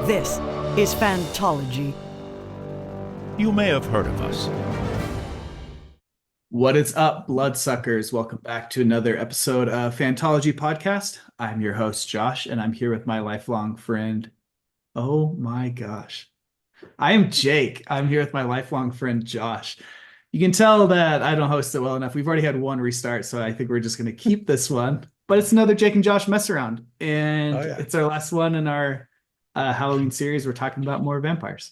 This is Fantology. You may have heard of us. What is up, bloodsuckers? Welcome back to another episode of Fantology Podcast. I'm your host, Josh, and I'm here with my lifelong friend. Oh my gosh. I am Jake. I'm here with my lifelong friend, Josh. You can tell that I don't host it well enough. We've already had one restart, so I think we're just going to keep this one. But it's another Jake and Josh mess around. And Oh yeah. it's our last one in our Halloween series. We're talking about more vampires.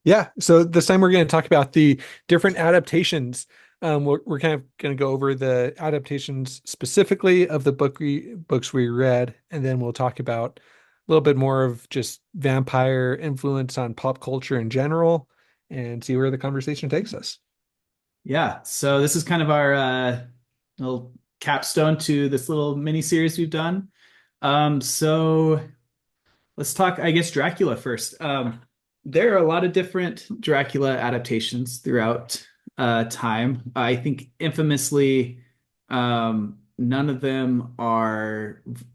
Yeah. So this time we're going to talk about the different adaptations. We're kind of going to go over the adaptations specifically of the books we read, and then we'll talk about a little bit more of just vampire influence on pop culture in general and see where the conversation takes us. Yeah, so this is kind of our little capstone to this little mini series we've done. So let's talk, I guess, Dracula first. There are a lot of different Dracula adaptations throughout time. I think infamously, none of them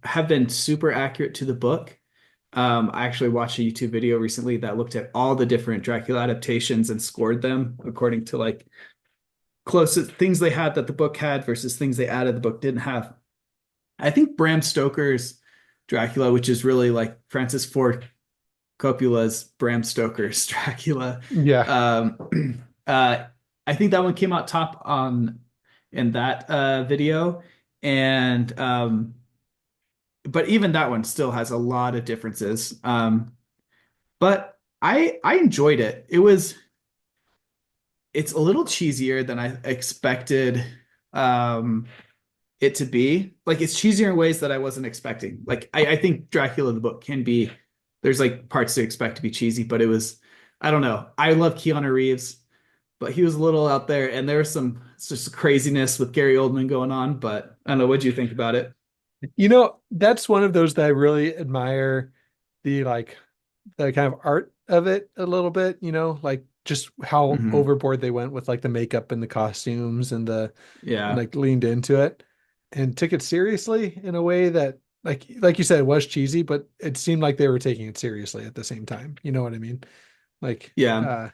have been super accurate to the book. I actually watched a YouTube video recently that looked at all the different Dracula adaptations and scored them according to like closest things they had that the book had versus things they added the book didn't have. I think Bram Stoker's Dracula, which is really like Francis Ford Coppola's Bram Stoker's Dracula. Yeah. I think that one came out top on in that video, and but even that one still has a lot of differences. But I enjoyed it. It's a little cheesier than I expected it to be. Like it's cheesier in ways that I wasn't expecting. Like I think Dracula the book can be there's like parts to expect to be cheesy, but it was I don't know. I love Keanu Reeves, but he was a little out there, and there was some it's just craziness with Gary Oldman going on. But I don't know, what do you think about it? That's one of those that I really admire the the kind of art of it a little bit, like just how Hmm. overboard they went with like the makeup and the costumes and and Yeah. like leaned into it and took it seriously in a way that like you said, it was cheesy, but it seemed like they were taking it seriously at the same time. You know what I mean? Like, Yeah.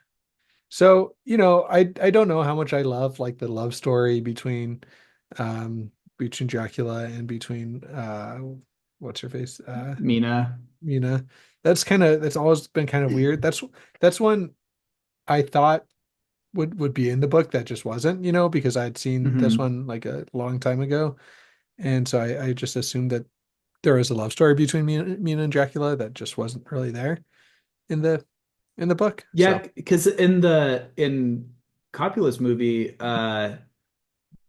so, I don't know how much I love like the love story between Dracula and between what's her face? Mina. Mina. That's always been kind of weird. That's one I thought would be in the book that just wasn't, because I'd seen this Hmm. one like a long time ago. And so I just assumed that there was a love story between Mina and Dracula that just wasn't really there in the book. Yeah, So because in Coppola's movie,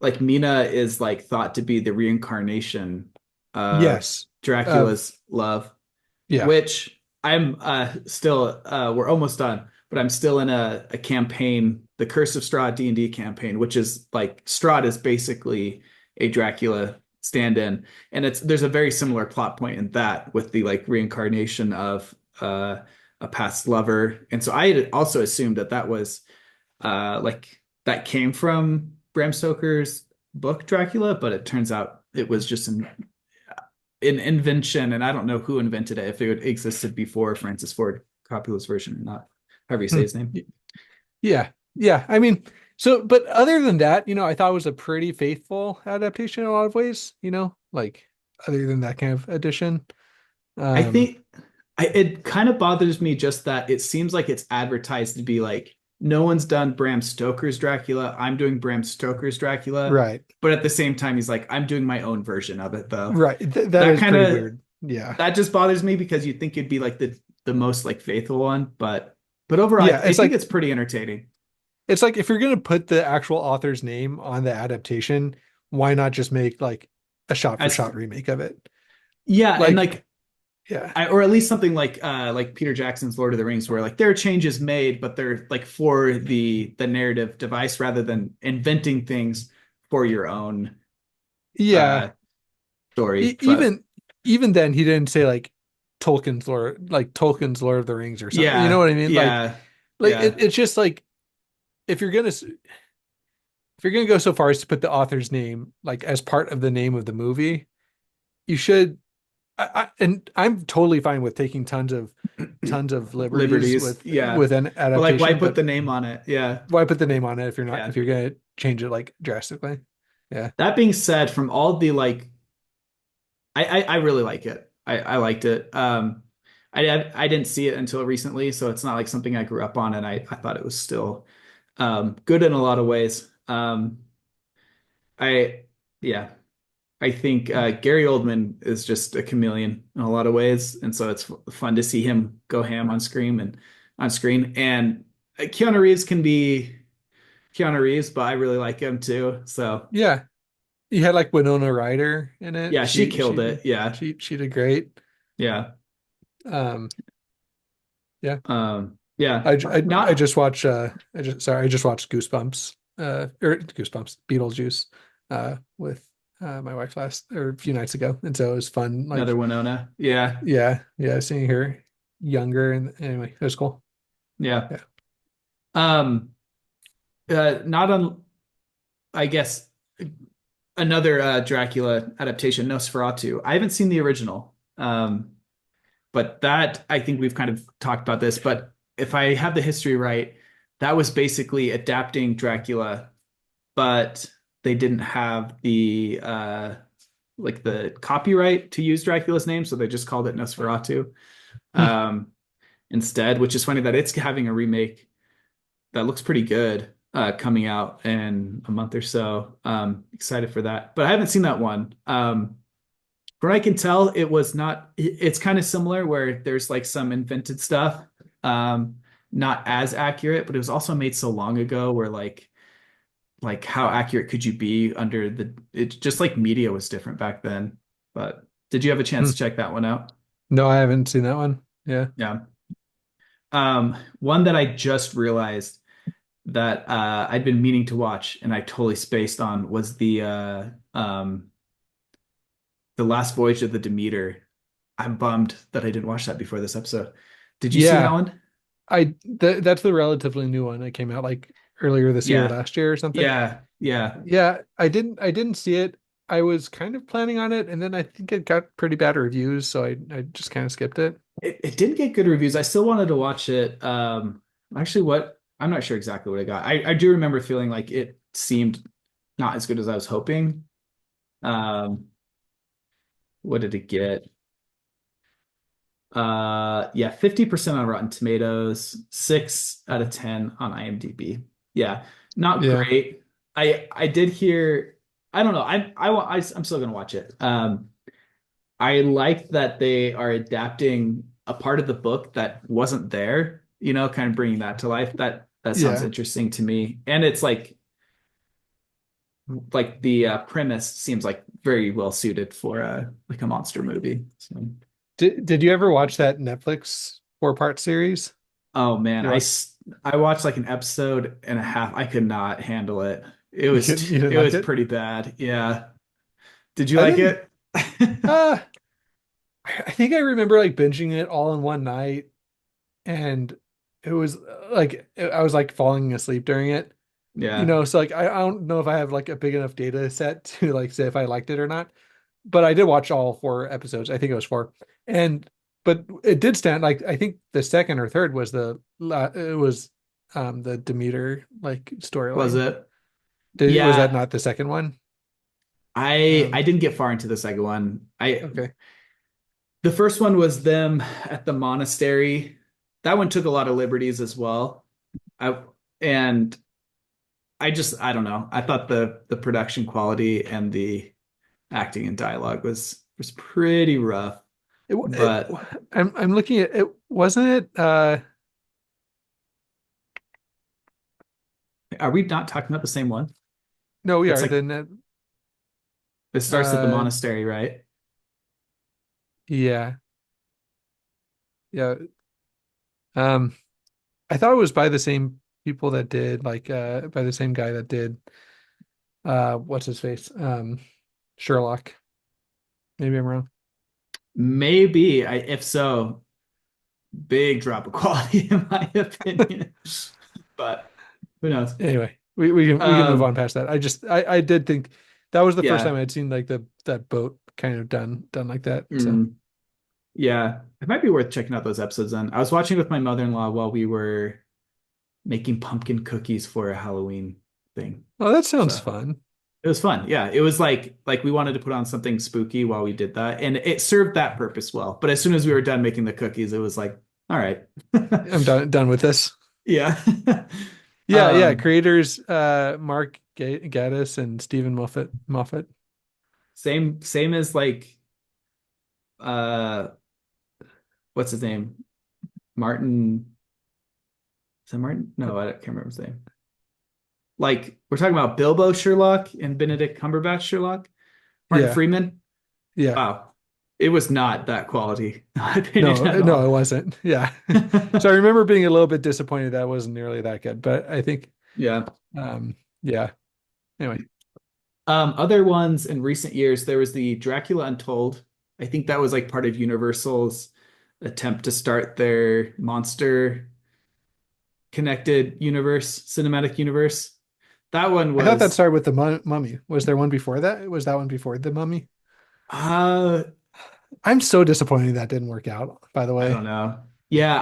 like Mina is like thought to be the reincarnation of yes. Uh Dracula's love, yeah. which I'm still we're almost done, but I'm still in a campaign, the Curse of Strahd D&D campaign, which is like Strahd is basically a Dracula stand-in, and it's there's a very similar plot point in that with the like reincarnation of a past lover. And so I had also assumed that that was like that came from Bram Stoker's book Dracula, but it turns out it was just an invention, and I don't know who invented it, if it existed before Francis Ford Coppola's version or not, however you say Hmm. his name. Yeah. Yeah. I mean, so but other than that, I thought it was a pretty faithful adaptation in a lot of ways, like other than that kind of addition. I Um think it kind of bothers me just that it seems like it's advertised to be like no one's done Bram Stoker's Dracula. I'm doing Bram Stoker's Dracula, right. but at the same time, he's like, I'm doing my own version of it though. Right. That That is kind pretty of weird. Yeah. that just bothers me because you think it'd be like the most like faithful one, but overall, Yeah, I think it's pretty entertaining. it's like if you're gonna put the actual author's name on the adaptation, why not just make like a shot for As shot remake of it? yeah, and Like, like yeah. or at least something like Peter Jackson's Lord of the Rings, where like there are changes made, but they're like for the narrative device rather than inventing things for your own Yeah. uh story. E- even even then he didn't say like Tolkien's Lord of the Rings or something. You know Yeah, what I mean? yeah, Like yeah. it's just like if you're gonna go so far as to put the author's name like as part of the name of the movie, you should And I'm totally fine with taking tons of liberties Liberties. Yeah. with an But like, why adaptation, put but the name on it? Yeah. why put the name on it if you're not Yeah. if you're gonna change it like drastically? Yeah. That being said, from all the like, I really like it. I liked it. I didn't see it until recently, so it's not like something I grew up on, and I thought it was still good in a lot of ways. I yeah, I think Gary Oldman is just a chameleon in a lot of ways, and so it's fun to see him go ham on screen and on screen. And Keanu Reeves can be Keanu Reeves, but I really like him too. So Yeah. You had like Winona Ryder in it. yeah, she killed it. Yeah, She did great. yeah, Um, yeah. yeah. I Not just watched I just watched Goosebumps or Goosebumps Beetlejuice with my wife last or a few nights ago, and so it was fun, another like Winona. Yeah, yeah, seeing her younger, and anyway, it was cool. yeah. Yeah. Um, not on. I guess another Dracula adaptation, Nosferatu. I haven't seen the original. But that I think we've kind of talked about this. But if I have the history right, that was basically adapting Dracula, but they didn't have the like the copyright to use Dracula's name, so they just called it Nosferatu Hmm. um, instead. Which is funny that it's having a remake that looks pretty good coming out in a month or so. Excited for that, but I haven't seen that one. From what I can tell, it was not. It's kind of similar where there's like some invented stuff, um, not as accurate, but it was also made so long ago where like how accurate could you be under the? It just like media was different back then. But did you have a chance Hmm. to check that one out? No, I haven't seen that one. Yeah. Yeah. One that I just realized that I'd been meaning to watch and I totally spaced on was the Last Voyage of the Demeter. I'm bummed that I didn't watch that before this episode. Did you see that Yeah. one? That's the relatively new one that came out like earlier this year, Yeah. last year or something. Yeah. Yeah. Yeah, I didn't see it. I was kind of planning on it, and then I think it got pretty bad reviews, so I just kind of skipped it. It didn't get good reviews. I still wanted to watch it. Actually, what I'm not sure exactly what I got. I do remember feeling like it seemed not as good as I was hoping. Um, what did it get? Yeah, 50% on Rotten Tomatoes, 6 out of 10 on IMDb. Yeah, not Yeah. great. I did hear, I don't know. I'm still gonna watch it. I like that they are adapting a part of the book that wasn't there, kind of bringing that to life. That sounds Yeah. interesting to me. And it's like the premise seems like very well suited for like a monster movie. So. Did you ever watch that Netflix four-part series? Oh man, You watch I watched like an episode and a half. I could not handle it. It you was couldn't you didn't it like was it? pretty bad. Yeah. Did you I like didn't it? uh I think I remember like binging it all in one night, and it was like I was like falling asleep during it. Yeah. So like I don't know if I have like a big enough data set to like say if I liked it or not. But I did watch all four episodes. I think it was four. And but it did stand like I think the second or third was it was the Demeter like Was storyline. it? Was that Yeah. not the second one? I Um didn't get far into the second one. I okay. The first one was them at the monastery. That one took a lot of liberties as well. I and I don't know. I thought the production quality and the acting and dialogue was pretty rough. It But I'm looking at it, wasn't it are we not talking about the same one? no, we It's are like then it starts at the uh monastery, right? yeah. Yeah. Um I thought it was by the same people that did like by the same guy that did what's his face? Sherlock. Maybe I'm wrong. Maybe. If so, big drop of quality in my opinion. But who knows? Anyway, we can move on Um, past that. I did think that was the first time yeah. I'd seen like that boat kind of done like that. So Mm. Yeah, it might be worth checking out those episodes then. I was watching with my mother-in-law while we were making pumpkin cookies for a Halloween thing. Oh, that sounds So fun. it was fun. Yeah, it was like we wanted to put on something spooky while we did that, and it served that purpose well. But as soon as we were done making the cookies, it was like, all right. I'm done with this. Yeah. Yeah, yeah. Um, Creators Mark Gaddis and Stephen Moffat. same as like uh what's his name? Martin. Is that Martin? No, I can't remember his name. Like we're talking about Bilbo Sherlock and Benedict Cumberbatch Sherlock. Martin Yeah, Freeman. yeah. Wow. It was not that quality, in my opinion No, at no, it all. wasn't. Yeah. So I remember being a little bit disappointed that wasn't nearly that good, but I think Yeah. yeah. Anyway. Other ones in recent years, there was the Dracula Untold. I think that was like part of Universal's attempt to start their monster connected universe, cinematic universe. That one I thought that was started with the mummy. Was there one before that? Was that one before the mummy? uh I'm so disappointed that didn't work out, by the I don't way. know. Yeah,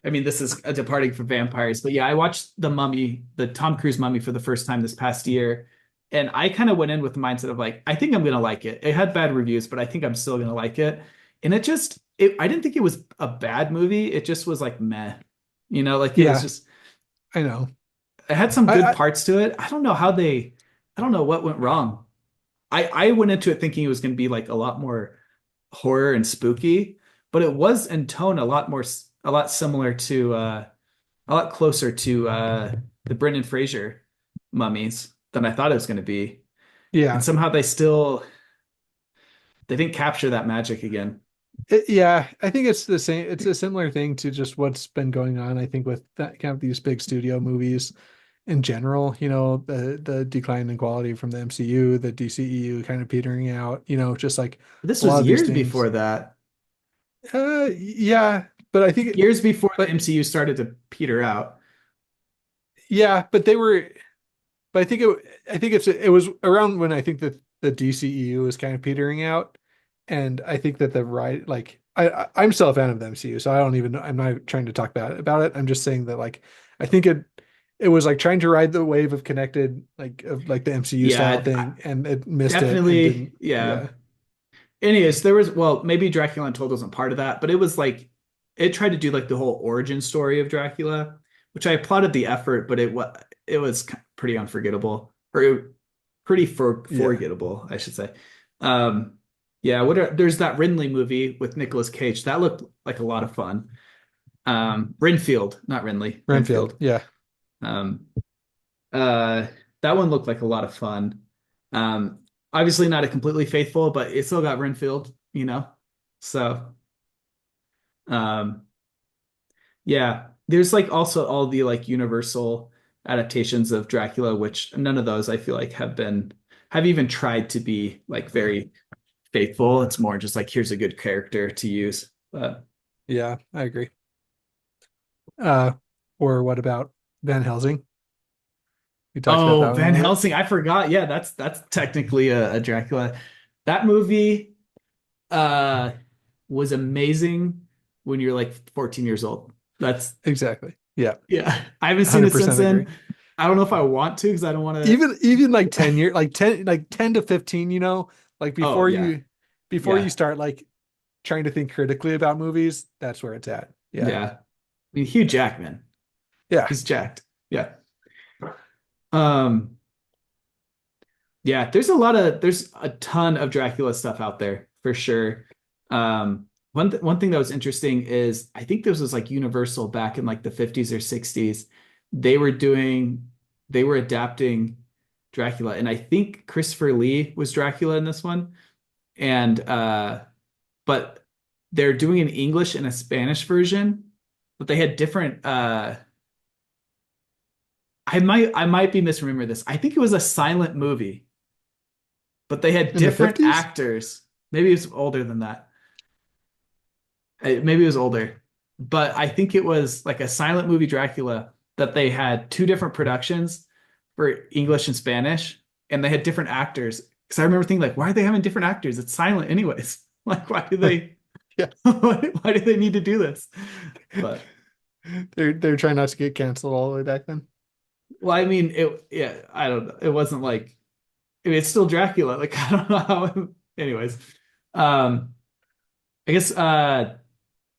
I mean this is a departing from vampires, but yeah, I watched the Mummy, the Tom Cruise Mummy for the first time this past year. And I kind of went in with the mindset of like, I think I'm gonna like it. It had bad reviews, but I think I'm still gonna like it. And I didn't think it was a bad movie. It just was like meh. Like it was Yeah, just I know. it had some good I parts to it. I don't know what went wrong. I went into it thinking it was gonna be like a lot more horror and spooky, but it was in tone a lot similar to a lot closer to the Brendan Fraser mummies than I thought it was going to be. And yeah. somehow they didn't capture that magic again. Yeah, I think it's the same. It's a similar thing to just what's been going on, I think, with that kind of these big studio movies in general, the decline in quality from the MCU, the DCEU kind of petering out, just like This a lot was of these years things. before that. Yeah, but I think, Years before the but MCU started to peter out. yeah, but they were, but I think it was around when I think that the DCEU was kind of petering out, and I think that the right, like, I'm still a fan of the MCU, so I don't even, I'm not trying to talk bad about it. I'm just saying that like, I think it was like trying to ride the wave of connected, like of like the MCU style Yeah, thing, and it missed it and definitely. didn't. Yeah. Yeah, Anyways, well, maybe Dracula Untold wasn't part of that, but it was like it tried to do like the whole origin story of Dracula, which I applauded the effort, but it was pretty unforgettable or pretty yeah, forgettable, I should say. Um, yeah, there's that Ridley movie with Nicolas Cage that looked like a lot of fun. Renfield, not Ridley, Renfield. Renfield. Yeah, Um, uh, that one looked like a lot of fun. Um, Obviously not a completely faithful, but it still got Renfield, you know. So, um, yeah, there's like also all the like Universal adaptations of Dracula, which none of those I feel like have even tried to be like very faithful. It's more just like here's a good character to use. But yeah, I agree. Uh, or what about Van Helsing? We talked about oh, that one a Van little bit. Helsing, I forgot. Yeah, that's technically a Dracula. That movie uh was amazing when you're like 14 years old. That's Exactly. Yeah, yeah. I haven't seen it since 100% agree. then. I don't know if I want to because I don't want Even like to. 10 years, like 10 to 15, like Oh yeah, before you yeah, start like trying to think critically about movies, that's where it's at. Yeah. yeah. I mean, Hugh Jackman, Yeah. he's jacked. Yeah. Um. Yeah. There's a ton of Dracula stuff out there for sure. One thing that was interesting is I think this was like Universal back in like the 50s or 60s. They were doing they were adapting Dracula, and I think Christopher Lee was Dracula in this one. And but they're doing an English and a Spanish version, but they had different I might be misremembering this. I think it was a silent movie, but they had In the different 50s? actors. Maybe it's older than that. Maybe it was older, but I think it was like a silent movie Dracula that they had two different productions for English and Spanish, and they had different actors. Because I remember thinking like, why are they having different actors? It's silent anyways. Like, why do they? Yeah. Why do they need to do this? But They're trying not to get canceled all the way back then. well, I mean, yeah, I don't know. It wasn't like, I mean, it's still Dracula. Like, I don't know how. Anyways, um, I guess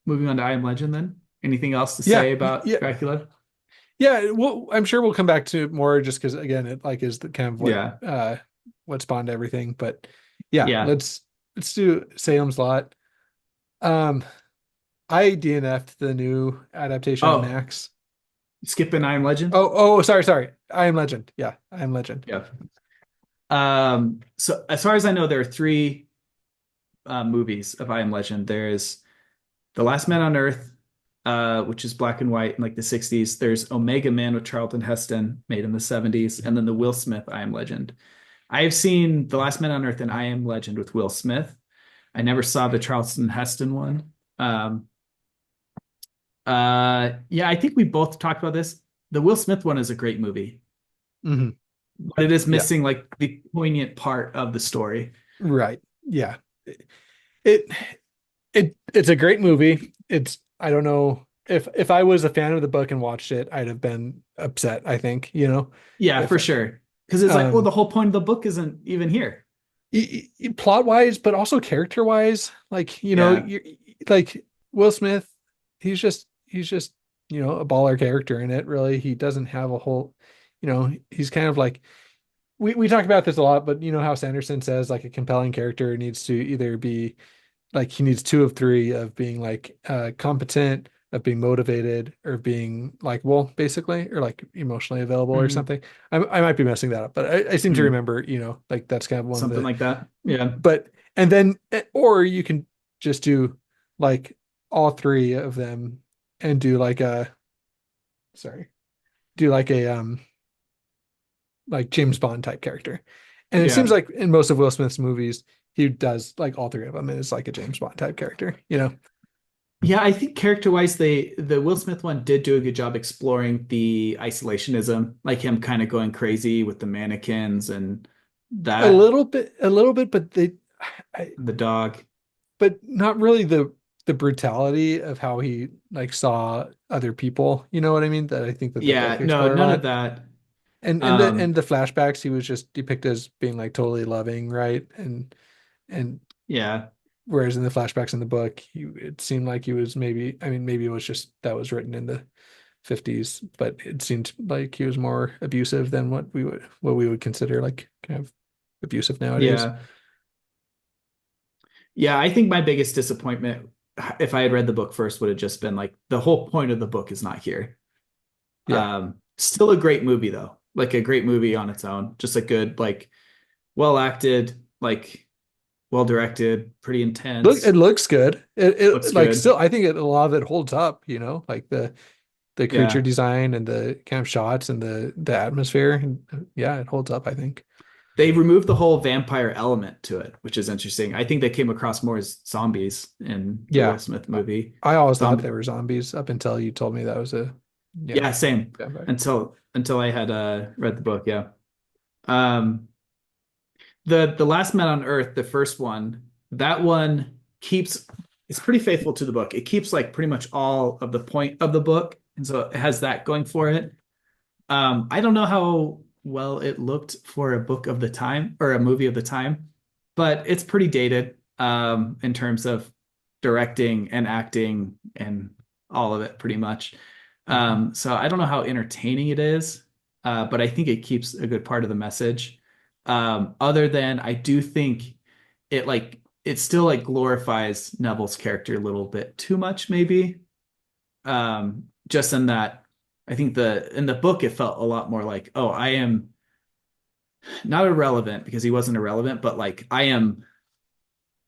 moving on to I Am Legend then. Anything else to Yeah, say about yeah, Dracula? yeah. Well, I'm sure we'll come back to more just because again, it like is the kind of Yeah. what spawned everything. But yeah, Yeah. let's do Salem's Lot. Um, I DNF'd the new adaptation on Oh, Max. skipping I Am Legend. Sorry. I Am Legend. Yeah, I Am Legend. Yeah. So as far as I know, there are three movies of I Am Legend. There's The Last Man on Earth, which is black and white in like the 60s. There's Omega Man with Charlton Heston, made in the 70s, and then the Will Smith I Am Legend. I have seen The Last Man on Earth and I Am Legend with Will Smith. I never saw the Charlton Heston one. Yeah, I think we both talked about this. The Will Smith one is a great movie, Hmm. but it is Yeah, missing like the poignant part of the story. right. Yeah. It it's a great movie. It's I don't know if I was a fan of the book and watched it, I'd have been upset, I think, Yeah, if for sure. Because it's like, well, um the whole point of the book isn't even here. plot wise, but also character wise, like, Yeah. you like Will Smith, he's just, a baller character in it, really. He doesn't have a whole, he's kind of like we talk about this a lot, but you know how Sanderson says like a compelling character needs to either be like he needs two of three of being like competent, of being motivated, or being likable, basically, or like emotionally available or Mhm. something. I might be messing that up, but I seem to Mhm. remember, like that's kind of one of Something the like that. Yeah. but and then or you can just do like all three of them and do like a sorry, do like James Bond type character. And it seems Yeah. like in most of Will Smith's movies, he does like all three of them and is like a James Bond type character. Yeah, I think character-wise, the Will Smith one did do a good job exploring the isolationism, like him kind of going crazy with the mannequins and that, A little bit, but I, the dog. but not really the brutality of how he like saw other people. You know what I mean? That I think that the book Yeah, no, explore a none of lot. that. And Um, the flashbacks, he was just depicted as being like totally loving, right? And yeah. whereas in the flashbacks in the book, it seemed like he was maybe, I mean, maybe it was just that was written in the 50s, but it seemed like he was more abusive than what we would consider like kind of abusive nowadays. Yeah. Yeah, I think my biggest disappointment, if I had read the book first, would have just been like the whole point of the book is not here. Yeah. Still a great movie though. Like a great movie on its own. Just a good, like well acted, like well directed, pretty It intense. looks good. Looks It like good. still I think a lot of it holds up, like the creature Yeah. design and the kind of shots and the atmosphere. And yeah, it holds up, I think. They removed the whole vampire element to it, which is interesting. I think they came across more as zombies in the Will Yeah. Smith I movie. I always thought Zombie. they were zombies up until you told me that was a yeah, Yeah, same. vampire. Until I had read the book, yeah. Um the Last Man on Earth, the first one, that one keeps it's pretty faithful to the book. It keeps like pretty much all of the point of the book, and so it has that going for it. I don't know how well it looked for a book of the time or a movie of the time, but it's pretty dated in terms of directing and acting and all of it pretty much. Mhm. So I don't know how entertaining it is, but I think it keeps a good part of the message. Other than I do think it still like glorifies Neville's character a little bit too much, maybe. Just in that I think the in the book it felt a lot more like, oh, I am not irrelevant because he wasn't irrelevant, but like I am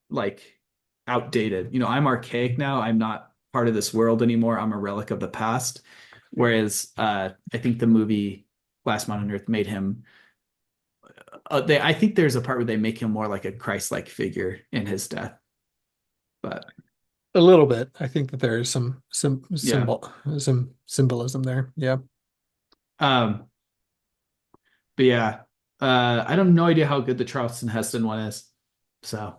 like outdated. I'm archaic now. I'm not part of this world anymore. I'm a relic of the past. Whereas I think the movie Last Man on Earth made him I think there's a part where they make him more like a Christ-like figure in his death. But A little bit. I think that there is some yeah. some symbolism there. Yeah. Um, but yeah. I don't no idea how good the Charleston Heston one is. So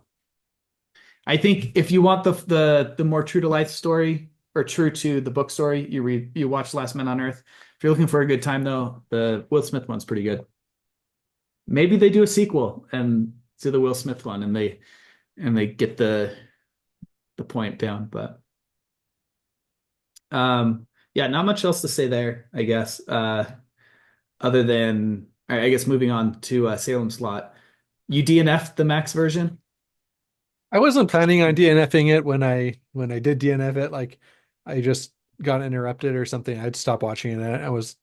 I think if you want the more true to life story or true to the book story, you watch Last Man on Earth. If you're looking for a good time though, the Will Smith one's pretty good. Maybe they do a sequel and to the Will Smith one and they get the point down, but yeah, not much else to say there, I guess. Other than I guess moving on to Salem's Lot. You DNF'd the Max version? I wasn't planning on DNFing it when I did DNF it. Like I just got interrupted or something. I'd stop watching it. I was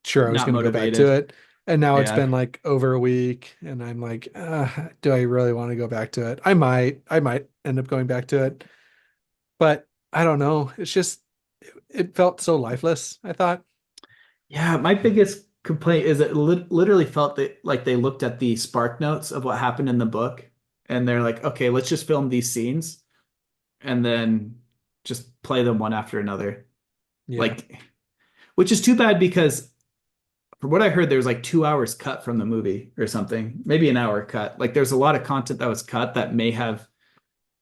sure I was Not going to go back to motivated. it. And now it's Yeah. been like over a week and I'm like, do I really want to go back to it? I might end up going back to it, but I don't know. It's just, it felt so lifeless, I thought. Yeah, my biggest complaint is it literally felt that like they looked at the spark notes of what happened in the book and they're like, okay, let's just film these scenes and then just play them one after another. Yeah. Like, which is too bad because from what I heard, there was like 2 hours cut from the movie or something, maybe an hour cut. Like, there's a lot of content that was cut that may have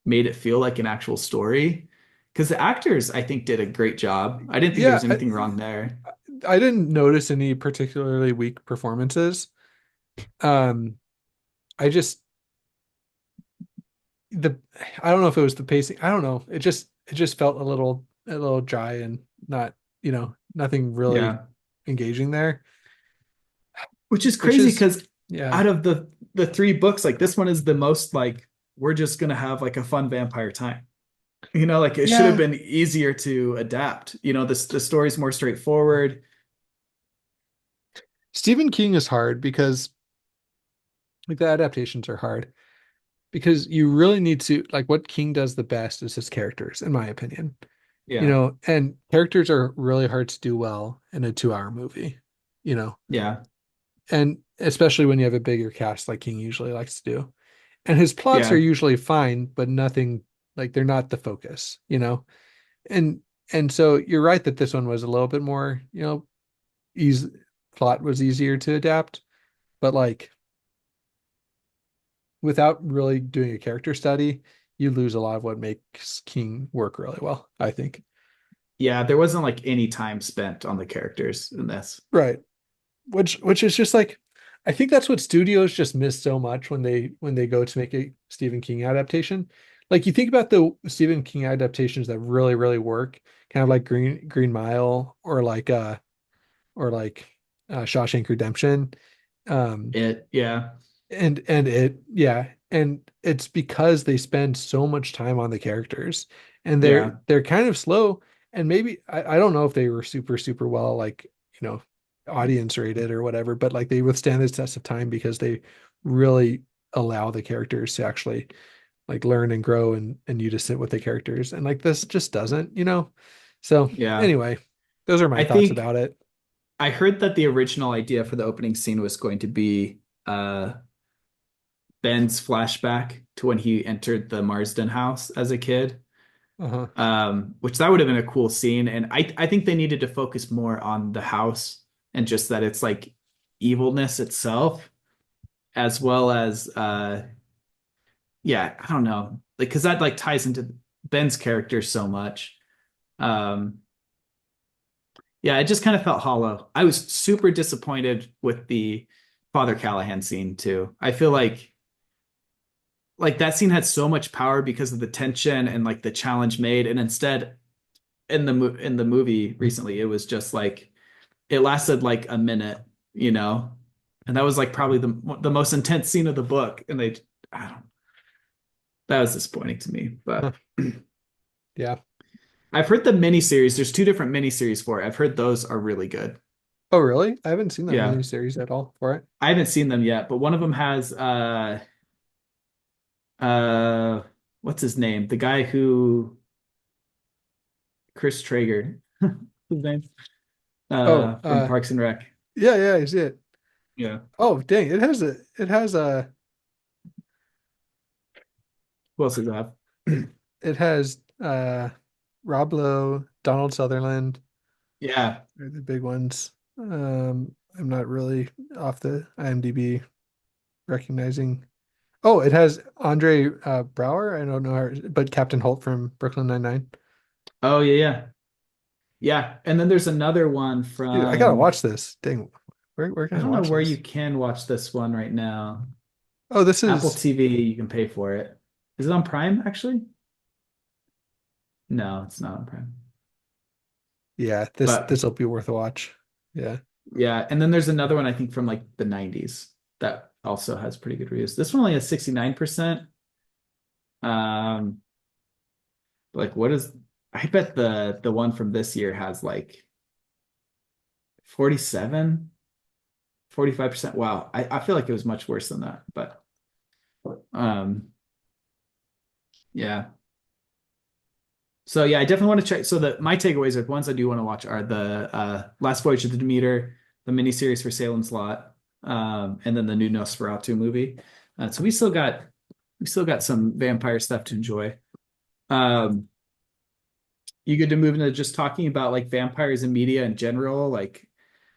made it feel like an actual story. Because the actors, I think, did a great job. I didn't think there Yeah. was anything wrong there. I didn't notice any particularly weak performances. Um, I just, the I don't know if it was the pacing. I don't know. It just felt a little dry and not, nothing really Yeah. engaging there, Which is which crazy is because yeah. out of the three books, like this one is the most like we're just gonna have like a fun vampire time. Like it should have Yeah. been easier to adapt. The story's more straightforward. Stephen King is hard because like the adaptations are hard because you really need to like what King does the best is his characters, in my opinion. Yeah. And characters are really hard to do well in a 2 hour movie, you know, Yeah. and especially when you have a bigger cast like King usually likes to do. And his plots are Yeah. usually fine, but nothing like they're not the focus. And and so you're right that this one was a little bit more, easy plot was easier to adapt, but like without really doing a character study, you lose a lot of what makes King work really well, I think. Yeah. There wasn't like any time spent on the characters in this. Right. Which is just like I think that's what studios just miss so much when they go to make a Stephen King adaptation. Like you think about the Stephen King adaptations that really, really work, kind of like Green Mile or like Shawshank Redemption. Um Yeah. and it yeah, and it's because they spend so much time on the characters and they're Yeah. they're kind of slow and maybe I don't know if they were super super well like audience rated or whatever, but like they withstand the test of time because they really allow the characters to actually like learn and grow and you to sit with the characters and like this just doesn't. So Yeah. anyway, those are my I thoughts think about it. I heard that the original idea for the opening scene was going to be uh Ben's flashback to when he entered the Marsden house as a kid. Uh-huh. Which that would have been a cool scene. And I think they needed to focus more on the house and just that it's like evilness itself, as well as yeah, I don't know. Like because that like ties into Ben's character so much. Um yeah, it just kind of felt hollow. I was super disappointed with the Father Callahan scene too. I feel like that scene had so much power because of the tension and like the challenge made, and instead in the movie recently, it was just like it lasted like a minute, you know, and that was like probably the most intense scene of the book, and I don't that was disappointing to me, Huh. but Yeah. I've heard the miniseries. There's two different miniseries for it. I've heard those are really good. Oh, really? I haven't seen that Yeah, miniseries at all for it. I haven't seen them yet, but one of them has uh what's his name? The guy who Chris Traeger, his name Oh, from Parks and Rec. yeah, yeah, I see it. Yeah. Oh, dang, it has a Who else does it have? it has Rob Lowe, Donald Sutherland Yeah. are the big ones. I'm not really off the IMDb recognizing. Oh, it has Andre Brower. I don't know her, but Captain Holt from Brooklyn Nine-Nine. Oh yeah, yeah. Yeah. And then there's another one Dude, I gotta from watch this. Dang, where can I I don't know watch where you this? can watch this one right now. Oh, this Apple is TV, you can pay for it. Is it on Prime actually? No, it's not on Prime. yeah, this But will be worth a watch. Yeah. yeah, and then there's another one I think from like the 90s that also has pretty good reviews. This one only has 69%. Um, like what is I bet the one from this year has like 47, 45%. Wow. I feel like it was much worse than that, but um yeah. So yeah, I definitely want to check. So the my takeaways are the ones I do want to watch are the Last Voyage of the Demeter, the miniseries for Salem's Lot, and then the new Nosferatu movie. So we still got some vampire stuff to enjoy. Um, you good to move into just talking about like vampires in media in general, like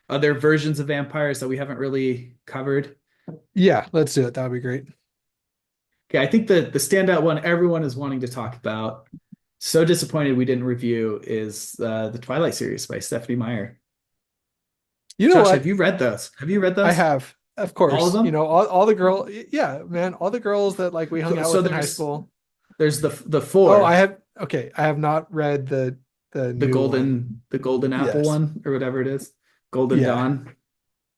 other versions of vampires that we haven't really covered? Yeah, let's do it. That would be great. Okay, I think the standout one everyone is wanting to talk about. So disappointed we didn't review is the Twilight series by Stephanie Meyer. You know Josh, have what? you read those? Have you read I those? have, of All of course, them? all the girl, yeah, man, all the girls that like we hung So, out so with in high there's school. there's the Oh, I four, have, okay, I have not read the the new one. golden apple Yes. one or whatever it is. Golden Yeah, Dawn.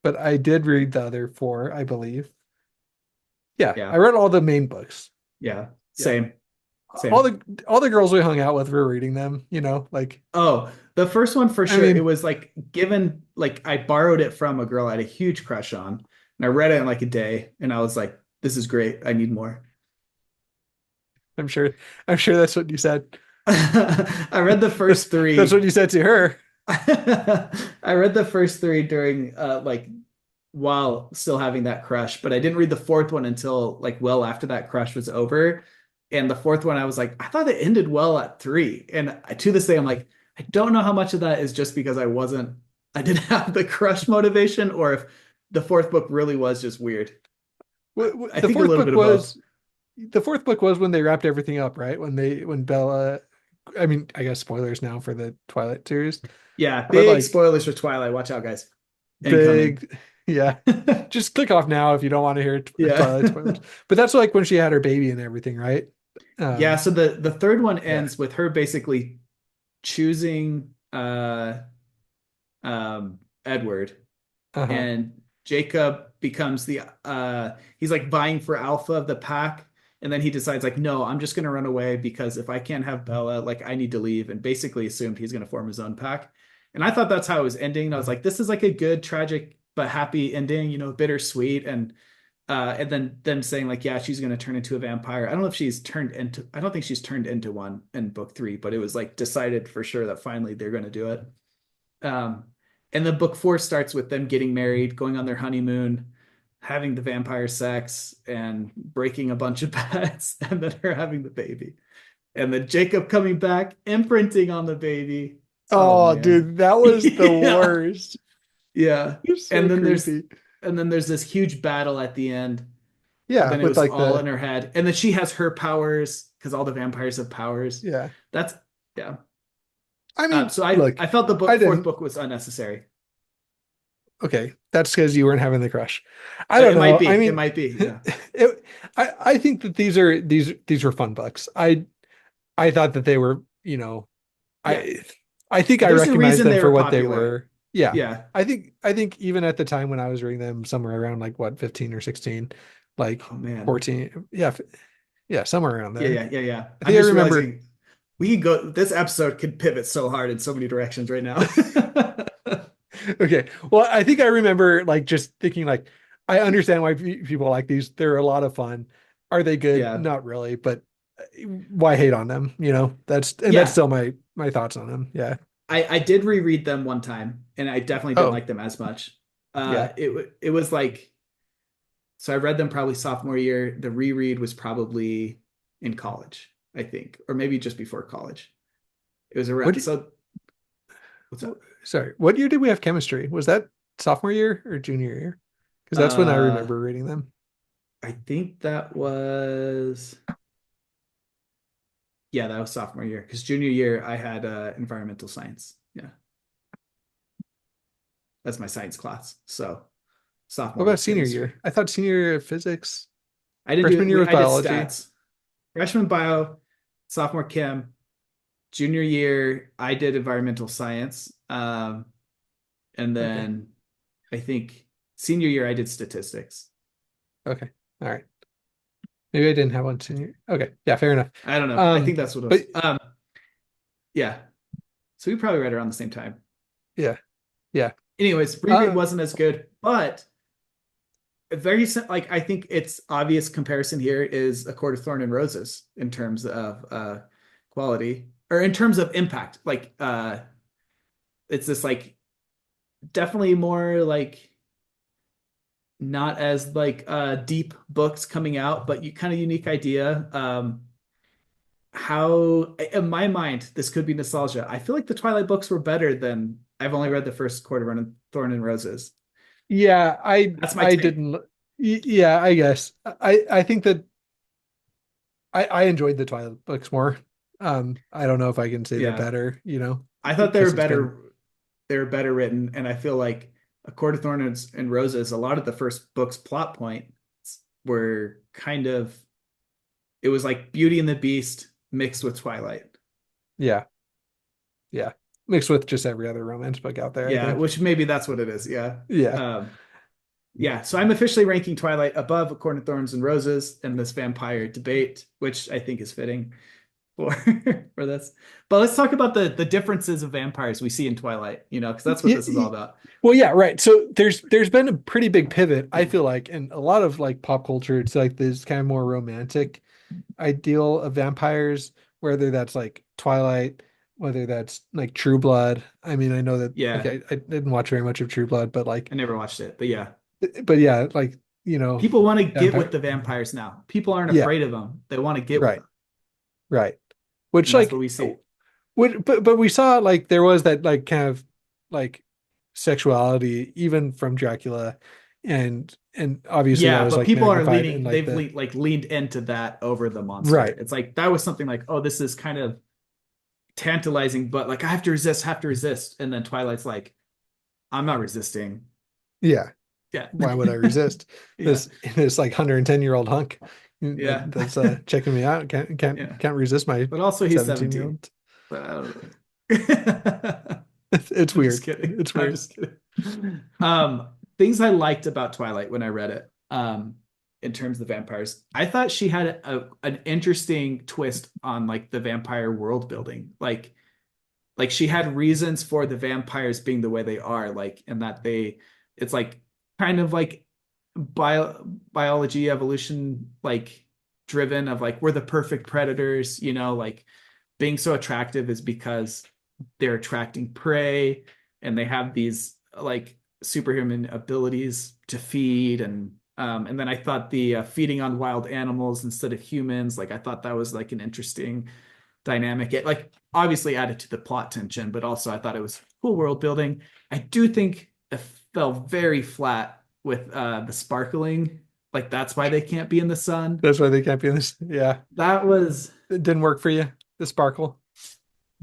but I did read the other four, I believe. Yeah, I Yeah. read all the main books. Yeah. Yeah. Same. All Same. the girls we hung out with were reading them, like Oh, the first one for I sure. It mean, was like given like I borrowed it from a girl I had a huge crush on, and I read it in like a day, and I was like, "This is great. I need more." I'm sure I'm sure that's what you said. I read the first That's what three. you said to her. I read the first three during like while still having that crush, but I didn't read the fourth one until like well after that crush was over. And the fourth one, I was like, I thought it ended well at three. And to this day, I'm like, I don't know how much of that is just because I didn't have the crush motivation, or if the fourth book really was just weird. I The think a fourth little book bit of both. was the fourth book was when they wrapped everything up, right? When Bella, I mean, I guess spoilers now for the Twilight series, Yeah, but big like spoilers for Twilight. Watch out, guys. Incoming. big, yeah. Just click off now if you don't want to hear Yeah. Twilight spoilers. But that's like when she had her baby and everything, right? Yeah, so the third one Yeah. ends with her basically choosing Edward, Uh-huh. and Jacob becomes the he's like vying for alpha of the pack, and then he decides like no, I'm just gonna run away because if I can't have Bella, like I need to leave, and basically assumed he's gonna form his own pack. And I thought that's how it was ending. And I was like, this is like a good tragic but happy ending, bittersweet. And then saying like, yeah, she's going to turn into a vampire. I don't know if I don't think she's turned into one in book three, but it was like decided for sure that finally they're going to do it. Um, and then book four starts with them getting married, going on their honeymoon, having the vampire sex, and breaking a bunch of beds, and then her having the baby. And then Jacob coming back, imprinting on the baby. Oh Oh, man. dude, that was the Yeah. worst. Yeah. It's And so then there's creepy. and then there's this huge battle at the end. But Yeah, then it with was like all in the her head. And then she has her powers because all the vampires have powers. yeah. That's yeah. I mean, So I look, I felt the I fourth didn't. book was unnecessary. Okay, that's because you weren't having the crush. I don't It might know. I be. It mean, might be. Yeah. I think that these were fun books. I thought that they were, Yeah. I I think I There's a recognized reason them they for were what they popular. were. Yeah. Yeah. I think even at the time when I was reading them, somewhere around like what, 15 or 16, like Oh man. 14. Yeah, yeah, somewhere around Yeah, there. yeah, yeah, yeah. I I'm think I just remember. realizing this episode could pivot so hard in so many directions right now. Okay. Well, I think I remember like just thinking like I understand why people like these. They're a lot of fun. Are they good? Yeah. Not really, but why hate on them? That's Yeah. still my thoughts on them. Yeah. I did reread them one time, and I definitely didn't Oh, like them as much. yeah. It was like so I read them probably sophomore year. The reread was probably in college, I think, or maybe just before college. It was What around. do So what's up? Sorry, what year did we have chemistry? Was that sophomore year or junior year? Because that's when I Uh, remember reading them. I think that was, yeah, that was sophomore year because junior year I had environmental science. Yeah, that's my science class. So What sophomore about was senior chemistry. year? I thought senior year physics. I didn't do Freshman it. year was I did biology. stats. Freshman bio, sophomore chem, junior year I did environmental science. And Okay. then I think senior year I did statistics. Okay. All right. Maybe I didn't have one senior. Okay. Yeah, fair enough. I don't know. I think Um, that's what it but was. Yeah. So we probably read around the same time. yeah, yeah. Anyways, reread Uh, wasn't as good, but very like I think it's obvious comparison here is A Court of Thorn and Roses in terms of quality or in terms of impact. Like it's this like definitely more like not as like deep books coming out, but you kind of unique idea. How in my mind this could be nostalgia. I feel like the Twilight books were better than I've only read the first Court of Thorn and Roses. yeah, I That's my I take. didn't. Yeah, I guess I think that I enjoyed the Twilight books more. I don't know if I can say they're Yeah. better, I thought they were because it's been. better. They were better written, and I feel like A Court of Thorns and Roses. A lot of the first book's plot points were kind of. It was like Beauty and the Beast mixed with Twilight. Yeah, yeah, mixed with just every other romance book out there, I Yeah, think. which maybe that's what it is. Yeah. Yeah, Um, yeah. So I'm officially ranking Twilight above A Court of Thorns and Roses in this vampire debate, which I think is fitting for for this. But let's talk about the differences of vampires we see in Twilight, because that's what yeah, this is all about. well, yeah, right. So there's been a pretty big pivot, I feel like, in a lot of like pop culture. It's like this kind of more romantic ideal of vampires, whether that's like Twilight, whether that's like True Blood. I mean, I know that like Yeah, I didn't watch very much of True Blood, but like, I never watched it, but yeah. but yeah, like People want to get with vampire. the vampires now. People aren't Yeah, afraid of them. They want to get with right, them. right. Which And that's what like, we see. but we saw like there was that like kind of like sexuality even from Dracula, and obviously that Yeah, was but like people are magnified in leaning, like they've the like leaned into that over the monster. right. It's like that was something like, oh, this is kind of tantalizing, but like I have to resist, have to resist. And then Twilight's like, I'm not resisting. Yeah. Yeah. Why would I resist Yeah. this like 110-year-old hunk Yeah. that's checking me out? Yeah. Can't resist my But also he's 17 year 17. old. But I don't know. It's I'm just weird. kidding. It's I'm weird. just kidding. Things I liked about Twilight when I read it, in terms of the vampires, I thought she had an interesting twist on like the vampire world building. Like she had reasons for the vampires being the way they are, like, and that it's like kind of like biology evolution, like driven of like we're the perfect predators, like being so attractive is because they're attracting prey and they have these like superhuman abilities to feed and then I thought the feeding on wild animals instead of humans, like I thought that was like an interesting dynamic. It like obviously added to the plot tension, but also I thought it was cool world building. I do think it fell very flat with the sparkling. Like that's why they can't be in the sun. That's why they can't be in this. Yeah. That was It didn't work for you, the sparkle.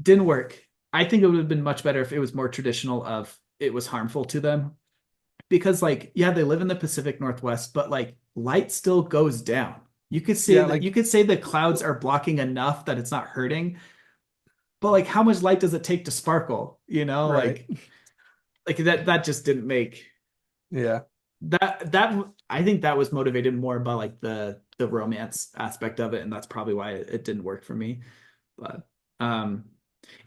didn't work. I think it would have been much better if it was more traditional of it was harmful to them. Because like, yeah, they live in the Pacific Northwest, but like light still goes down. You could say Yeah, that like you could say the clouds are blocking enough that it's not hurting, but like how much light does it take to sparkle? right. Like that just didn't make Yeah. that I think that was motivated more by like the romance aspect of it, and that's probably why it didn't work for me. But um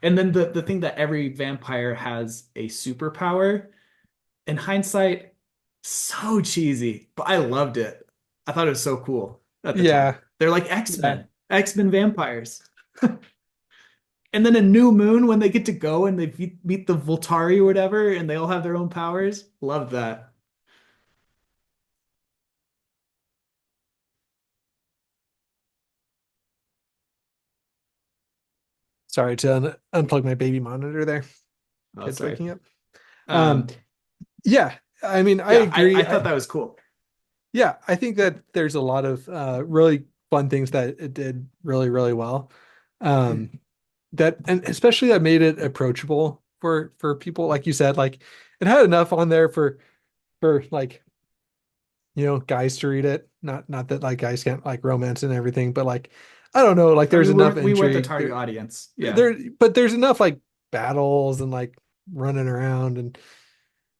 and then the thing that every vampire has a superpower, in hindsight, so cheesy, but I loved it. I thought it was so cool at the time. Yeah. They're like Yeah. X-Men vampires. And then a new moon when they get to go and they meet the Voltari or whatever, and they all have their own powers. Love that. Sorry to unplug my baby monitor there. Oh, Kids sorry. waking up. Um, Um, yeah, I mean, I yeah, I agree. thought that was cool. Yeah, I think that there's a lot of really fun things that it did really, really well. Um, that and especially that made it approachable for people, like you said, like it had enough on there for like, guys to read it. Not that like guys can't like romance and everything, but like I don't know, like I there's mean, enough we weren't the intrigue target there. audience. Yeah. There, but there's enough like battles and like running around and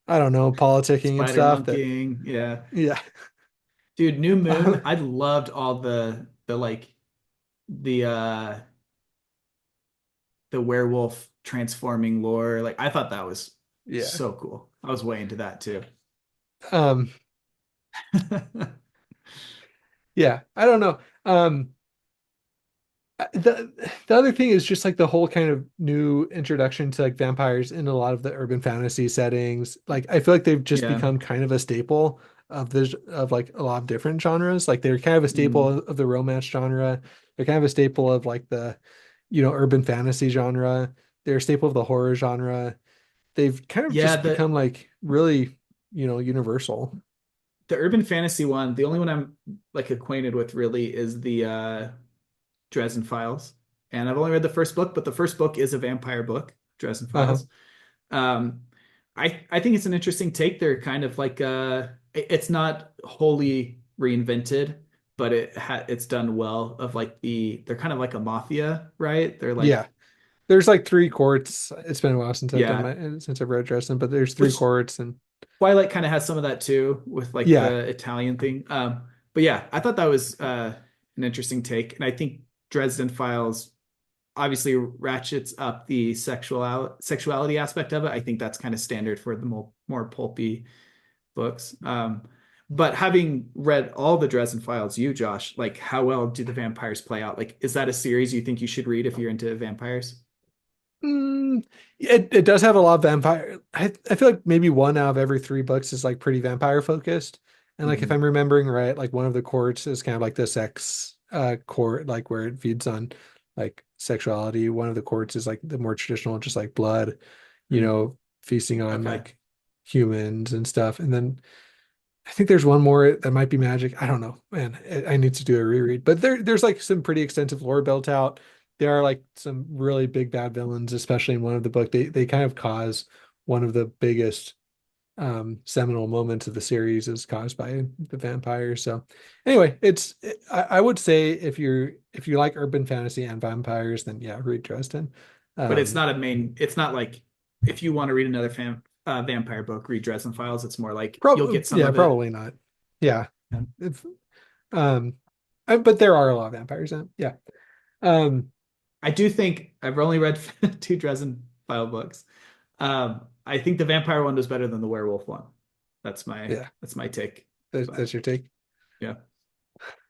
I don't know, politicking and Spider stuff that monkeying. Yeah. yeah. Dude, New Moon, Uh, I loved all the like the the werewolf transforming lore. Like I thought that was yeah. so cool. I was way into that too. Um yeah, I don't know. The other thing is just like the whole kind of new introduction to like vampires in a lot of the urban fantasy settings. Like I feel like they've just Yeah. become kind of a staple of like a lot of different genres. Like they're kind of a staple Mm. of the romance genre. They're kind of a staple of like the, urban fantasy genre. They're a staple of the horror genre. They've kind of Yeah, just become like really, universal. the urban fantasy one, the only one I'm like acquainted with really is the Dresden Files. And I've only read the first book, but the first book is a vampire book, Dresden Uh-huh. Files. Um, I think it's an interesting take. They're kind of like it's not wholly reinvented, but it's done well. Of like they're kind of like a mafia, right? They're Yeah. like There's like three courts. It's been a while since yeah, since I've read Dresden, but there's three which courts and Twilight kind of has some of that too with like yeah. the Italian thing. But yeah, I thought that was an interesting take, and I think Dresden Files obviously ratchets up the sexuality aspect of it. I think that's kind of standard for the more pulpy books. But having read all the Dresden Files, you, Josh, like how well do the vampires play out? Like, is that a series you think you should read if you're into vampires? It does have a lot of vampire. I feel like maybe one out of every three books is like pretty vampire focused. And like if Mhm. I'm remembering right, like one of the courts is kind of like the sex court, like where it feeds on like sexuality. One of the courts is like the more traditional, just like blood, Mm. feasting on Okay. like humans and stuff. And then I think there's one more that might be magic. I don't know, man. I need to do a reread, but there's like some pretty extensive lore built out. There are like some really big bad villains, especially in one of the book. They kind of cause one of the biggest seminal moments of the series is caused by the vampires. So anyway, I would say if you like urban fantasy and vampires, then yeah, read Dresden. But it's Um, not a main, it's not like if you want to read another vampire book, read Dresden Files. It's more like you'll probably get some yeah, of it. probably not. Yeah. If, um, but there are a lot of vampires in it. Yeah. Um, I do think I've only read two Dresden File books. I think the vampire one was better than the werewolf one. yeah, That's my take. that's But your take. yeah.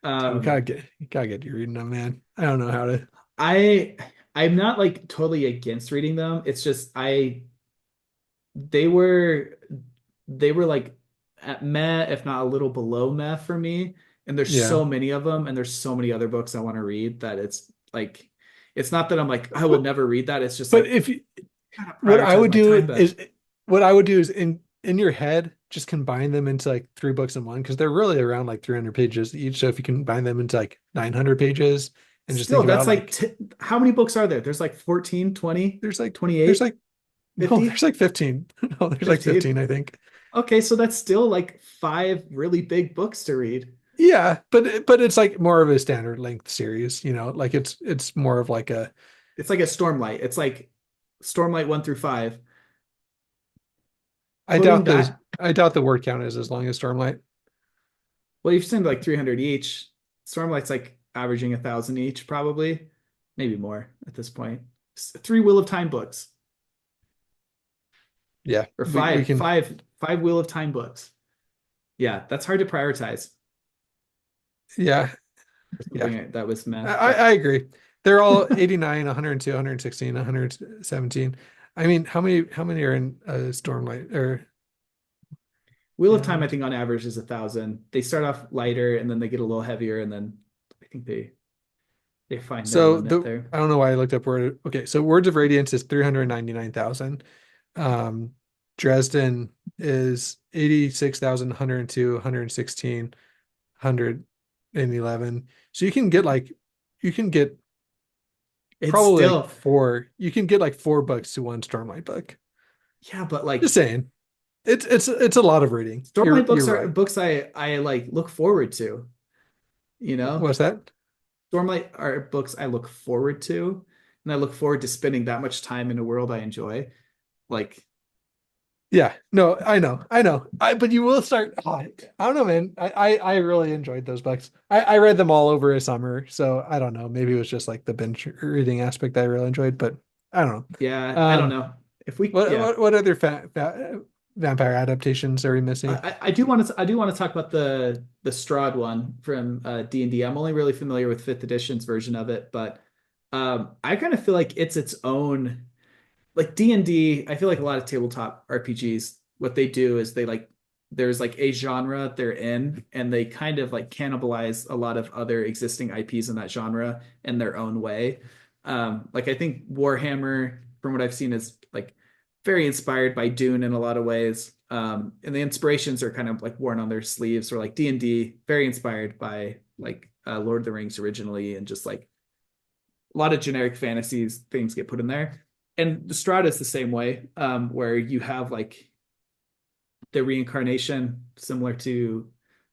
You Um, gotta get you reading them, man. I don't know how to. I I'm not like totally against reading them. It's just they were they were like at meh, if not a little below meh for me. And there's Yeah. so many of them, and there's so many other books I want to read that it's like it's not that I'm like I will But never read that. It's just but like if you, gotta what I prioritize would my do time better. is what I would do is in your head just combine them into like three books in one because they're really around like 300 pages each. So if you combine them into like 900 pages and just Still, think that's about like like how many books are there? There's like 14, 20, there's like there's 28, like no, there's 50, like 15. No, there's like 15. 15, I think. Okay, so that's still like five really big books to read. Yeah, but it's like more of a standard length series, like it's more of like a It's like a Stormlight. It's like Stormlight 1 through 5. I Putting doubt those that, I doubt the word count is as long as Stormlight. well, you've seen like 300 each. Stormlight's like averaging 1,000 each, probably, maybe more at this point. Three Wheel of Time books, Yeah, or we can five Wheel of Time books. Yeah, that's hard to prioritize yeah, for yeah. something that was meh. I But agree. They're all 89, 102, 116, 117. I mean, how many are in Stormlight or Wheel of yeah, Time, I think on average is 1,000. They start off lighter and then they get a little heavier, and then I think they find their so limit the there. I don't know why I looked up word. Okay, so Words of Radiance is 399,000. Um, Dresden is 86,102, 116. 111. So you can get It's probably like still, four. You can get like four books to one Stormlight book. yeah, but Just like saying. It's a lot of reading. Stormlight You're books are right. books I like look forward to, you know? What's that? Stormlight are books I look forward to, and I look forward to spending that much time in a world I enjoy. Like, Yeah, no, I know. But you will start. Oh, I don't know, man. I really enjoyed those books. I read them all over a summer, so I don't know. Maybe it was just like the binge reading aspect that I really enjoyed, but I don't know. yeah, I don't know. If we, yeah, What other vampire adaptations are we missing? I do want to talk about the Strahd one from D&D. I'm only really familiar with fifth edition's version of it, but I kind of feel like it's its own like D&D. I feel like a lot of tabletop RPGs, what they do is they like there's like a genre they're in, and they kind of like cannibalize a lot of other existing IPs in that genre in their own way. Like I think Warhammer, from what I've seen, is like very inspired by Dune in a lot of ways. And the inspirations are kind of like worn on their sleeves, or like D&D, very inspired by like Lord of the Rings originally, and just like a lot of generic fantasies things get put in there. And the Strata is the same way, where you have like the reincarnation, similar to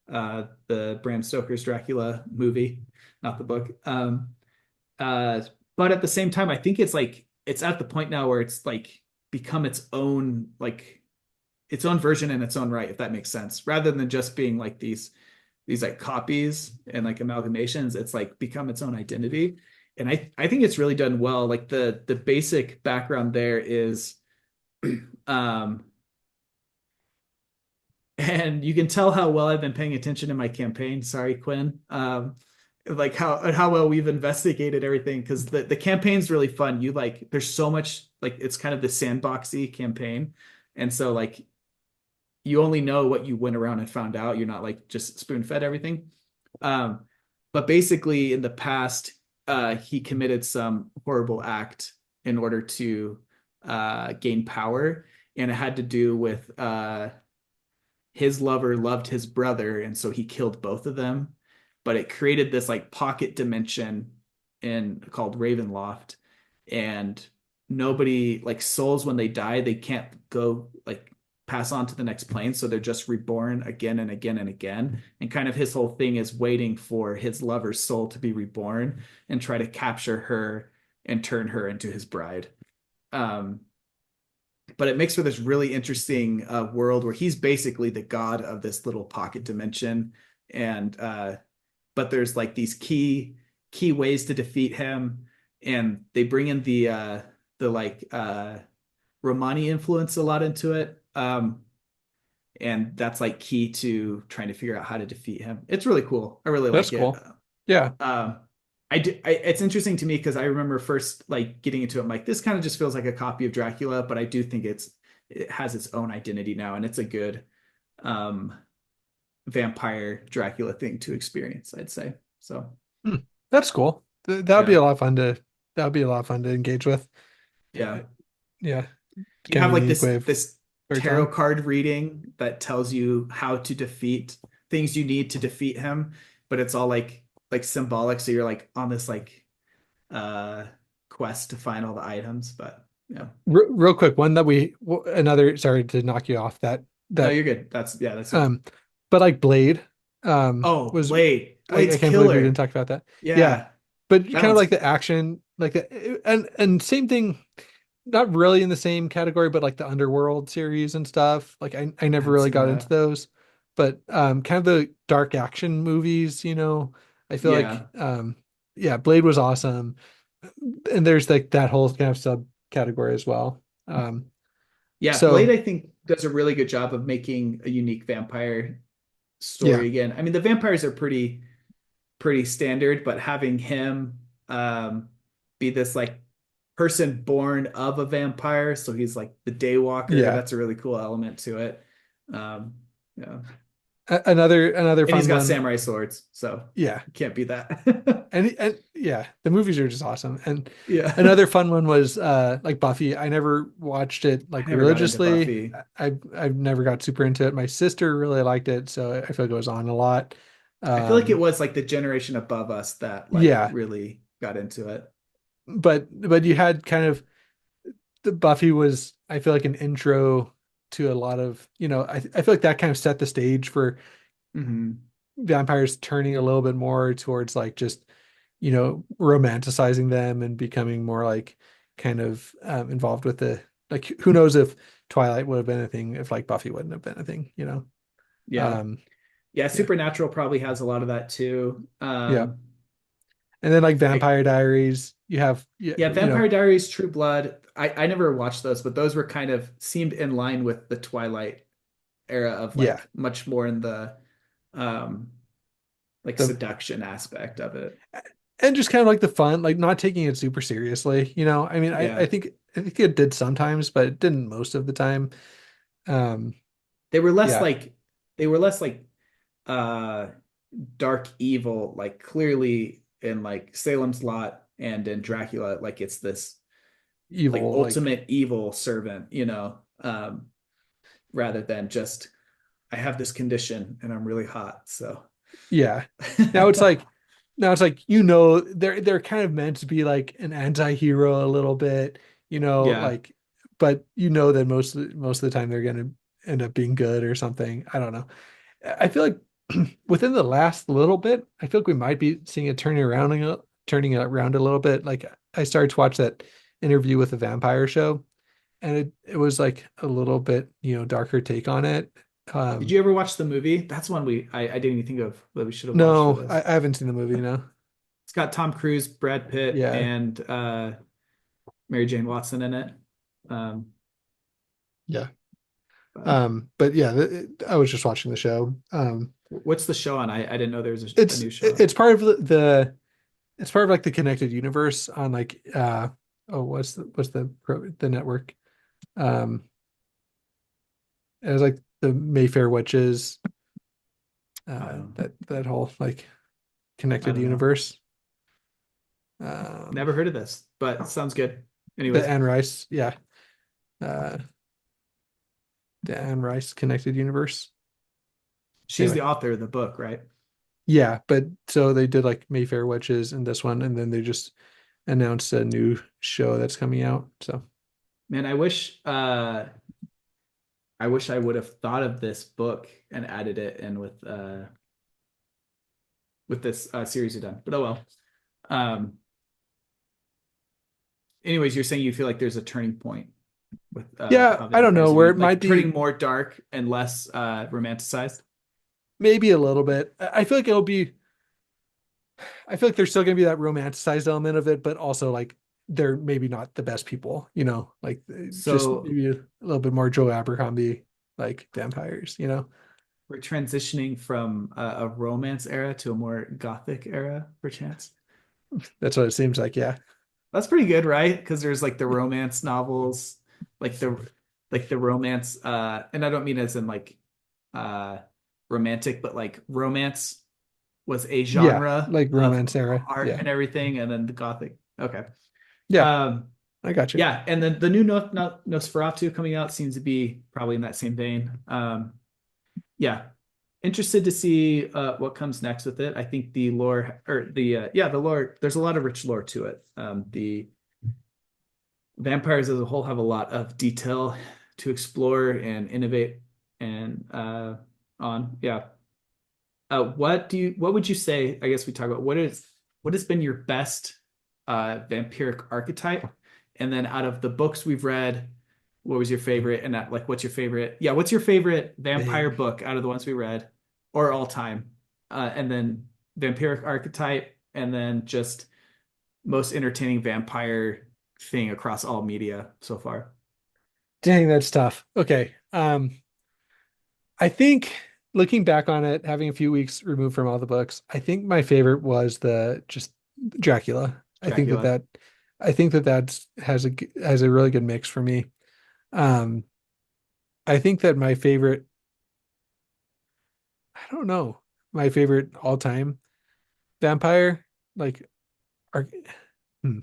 the Bram Stoker's Dracula movie, not the book. Uh, but at the same time, I think it's like it's at the point now where it's like become its own like its own version in its own right, if that makes sense. Rather than just being like these like copies and like amalgamations, it's like become its own identity. And I think it's really done well. Like the basic background there is um and you can tell how well I've been paying attention in my campaign. Sorry, Quinn. Like how well we've investigated everything, because the campaign's really fun. You like there's so much like it's kind of the sandboxy campaign. And so like you only know what you went around and found out. You're not like just spoon fed everything. Um, but basically, in the past, he committed some horrible act in order to gain power, and it had to do with his lover loved his brother, and so he killed both of them. But it created this like pocket dimension in called Ravenloft, and nobody like souls when they die, they can't go like pass on to the next plane, so they're just reborn again and again and again. And kind of his whole thing is waiting for his lover's soul to be reborn and try to capture her and turn her into his bride. Um, but it makes for this really interesting world where he's basically the god of this little pocket dimension, and but there's like these key ways to defeat him, and they bring in the like Romani influence a lot into it. And that's like key to trying to figure out how to defeat him. It's really cool. I really That's like it. cool. Yeah. It's interesting to me because I remember first like getting into it. I'm like, this kind of just feels like a copy of Dracula, but I do think it has its own identity now, and it's a good um vampire Dracula thing to experience, I'd say. So Hmm. That's cool. That would be yeah, a lot of fun to that would be a lot of fun to engage with. yeah. Yeah. You Kind of have a like unique way this of this tarot storytelling. card reading that tells you how to defeat things you need to defeat him, but it's all like symbolic. So you're like on this like uh quest to find all the items. But yeah. Real quick, one that another, sorry to knock you off No, that you're good. That's good. um but like Blade Oh, was Blade. I Blade's can't believe we didn't killer. talk about that. Yeah. Yeah. But That kind of one's like the action, like and same thing, not really in the same category, but like the Underworld series and stuff. Like I I never haven't really seen got into that. those, but kind of the dark action movies, I feel like Yeah. yeah, Blade was awesome. And there's like that whole kind of subcategory as well. Yeah, Blade, So I think, does a really good job of making a unique vampire yeah, story again. I mean, the vampires are pretty standard, but having him be this like person born of a vampire, so he's like the daywalker, yeah. that's a really cool element to it. Um, yeah. Another And he's fun got one. samurai swords, so Yeah. you can't beat that. And yeah, the movies are just awesome. And Yeah. another fun one was like Buffy. I never watched it I like never got into religiously. Buffy. I've never got super into it. My sister really liked it, so I feel like it was on a lot. I feel like it Um, was like the generation above us that like yeah, really got into it. but you had kind of the Buffy was, I feel like, an intro to a lot of, I feel like that kind of set the stage for Hmm. vampires turning a little bit more towards like just, romanticizing them and becoming more like kind of involved with the, like, who knows if Twilight would have been a thing if like Buffy wouldn't have been a thing. Yeah. Um, Yeah, yeah, Supernatural probably has a lot of that too. yeah. And then like I, Vampire Diaries, you have, yeah, yeah, Vampire Diaries, True Blood. I never watched those, but those were kind of seemed in line with the Twilight era of yeah, like much more in the um like the seduction aspect of it. and just kind of like the fun, like not taking it super seriously. I mean, I Yeah. think I think it did sometimes, but it didn't most of the time. Um, They were less yeah, like they were less like uh dark evil, like clearly in like Salem's Lot and in Dracula, like it's this like evil, like ultimate evil servant, rather than just I have this condition and I'm really hot. So yeah. Now it's like now it's like they're kind of meant to be like an anti-hero a little bit, yeah. like, but that most of the time they're gonna end up being good or something. I don't know. I feel like within the last little bit, I feel like we might be seeing it turning it around a little bit. Like I started to watch that interview with the vampire show, and it was like a little bit, darker take on it. Did Um, you ever watch the movie? That's one I didn't even think of that we should have watched for no, this. I haven't seen the movie, no. It's got Tom Cruise, Brad Pitt, Yeah, and Mary Jane Watson in it. Um, yeah. but But yeah, I was just watching the show. what's the show on? I didn't know there was a It's new show. it's part of it's part of like the connected universe on like oh, what's the network? Um, it was like the Mayfair Witches, that whole like I connected don't know. universe. Never heard of this, but sounds good. The Anyways, Anne Rice, yeah, uh, the Anne Rice connected universe. she's the Anyway, author of the book, right? yeah, but so they did like Mayfair Witches in this one, and then they just announced a new show that's coming out. So Man, I wish I would have thought of this book and added it in with this series you've done. But oh well. Um, anyways, you're saying you feel like there's a turning point with yeah, how I don't know vampires are where being it might like turning be. more dark and less romanticized. Maybe a little bit. I feel like it'll be. I feel like there's still gonna be that romanticized element of it, but also like they're maybe not the best people. Like just So maybe a little bit more Joe Abercrombie like vampires. we're transitioning from a romance era to a more gothic era, perchance. That's what it seems like. Yeah. That's pretty good, right? Because there's like the romance novels, like the romance, and I don't mean as in like uh romantic, but like romance was a Yeah. genre Like of romance era. art Yeah. and everything, and then the gothic. Okay. Yeah. Um, I got you. yeah, and then the new Nosferatu coming out seems to be probably in that same vein. Yeah, interested to see what comes next with it. I think the lore or the lore. There's a lot of rich lore to it. The vampires as a whole have a lot of detail to explore and innovate and on. Yeah. What would you say? I guess we talk about what has been your best vampiric archetype, and then out of the books we've read, what was your favorite? And like, what's your favorite? Yeah, what's your favorite vampire Big. book out of the ones we read, or all time? And then vampiric archetype, and then just most entertaining vampire thing across all media so far. Dang, that's tough. Okay. I think looking back on it, having a few weeks removed from all the books, I think my favorite was the just Dracula. Dracula. I think that that's has a really good mix for me. Um, I think that my favorite, I don't know, my favorite all-time vampire, like, are, hmm,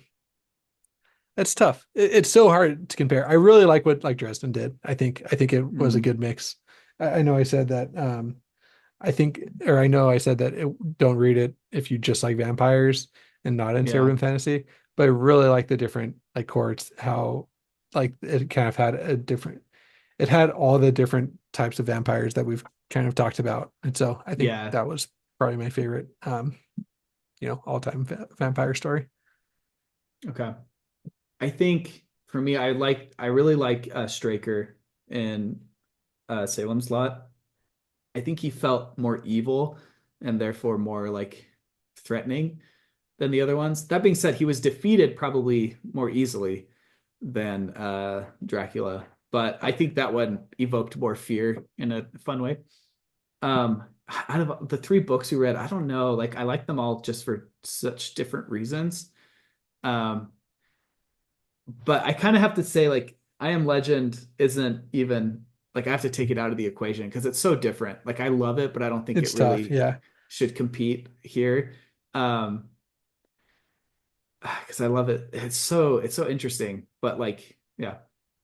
that's tough. It's so hard to compare. I really like what like Dresden did. I think it was a Mm. good mix. I know I said that. I think, or I know I said that don't read it if you just like vampires and not into Yeah. urban fantasy, but I really like the different like courts, how like it kind of had a different, it had all the different types of vampires that we've kind of talked about. And so I think Yeah. that was probably my favorite, all-time vampire story. Okay. I think for me, I really like Straker in Salem's Lot. I think he felt more evil and therefore more like threatening than the other ones. That being said, he was defeated probably more easily than Dracula, but I think that one evoked more fear in a fun way. Out of the three books we read, I don't know, like I like them all just for such different reasons. Um, but I kind of have to say, like, I Am Legend isn't even like I have to take it out of the equation because it's so different. Like I love it, but I don't think it It's tough. really Yeah. should compete here. Um, because I love it. It's so interesting. But like, yeah.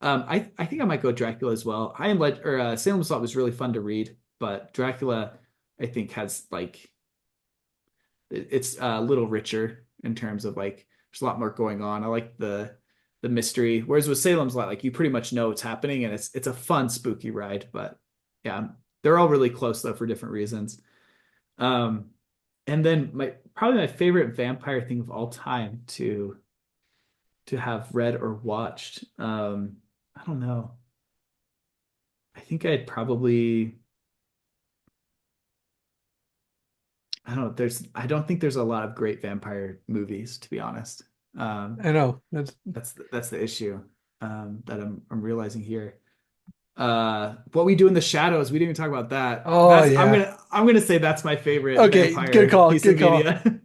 I think I might go Dracula as well. I Am Legend or Salem's Lot was really fun to read, but Dracula I think has like it's a little richer in terms of like there's a lot more going on. I like the mystery. Whereas with Salem's Lot, like you pretty much know what's happening and it's a fun, spooky ride. But yeah, they're all really close though for different reasons. Um, and then my probably my favorite vampire thing of all time to have read or watched. I don't know. I think I'd probably I don't know. I don't think there's a lot of great vampire movies, to be honest. I know. That's That's the issue that I'm realizing here. What We Do in the Shadows, we didn't even talk about that. oh That's yeah. I'm gonna say that's my favorite Okay, good vampire call. piece of Good call. media.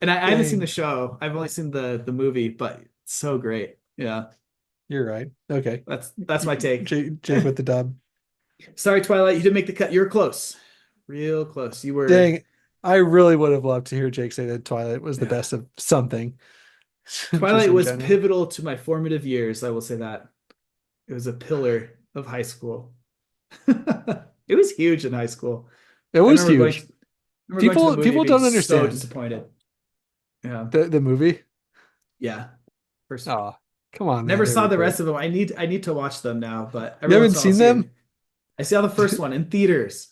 And I haven't seen the Dang. show. I've only seen the movie, but it's so great. Yeah, You're right. Okay. that's my take. Jake with the dub. Sorry, Twilight, you didn't make the cut. You're close, real close. You were, Dang. I really would have loved to hear Jake say that Twilight was the yeah. best of something, just Twilight in was general. pivotal to my formative years. I will say that it was a pillar of high school. It was huge in high school. It I was huge. remember going to the movie People and being don't so understand disappointed. Yeah. the movie. Yeah. First, Oh, come on, man. never They saw were the great. rest of them. I need to watch them now, but You every once haven't in a while I'll seen see them? it. I saw the first one in theaters.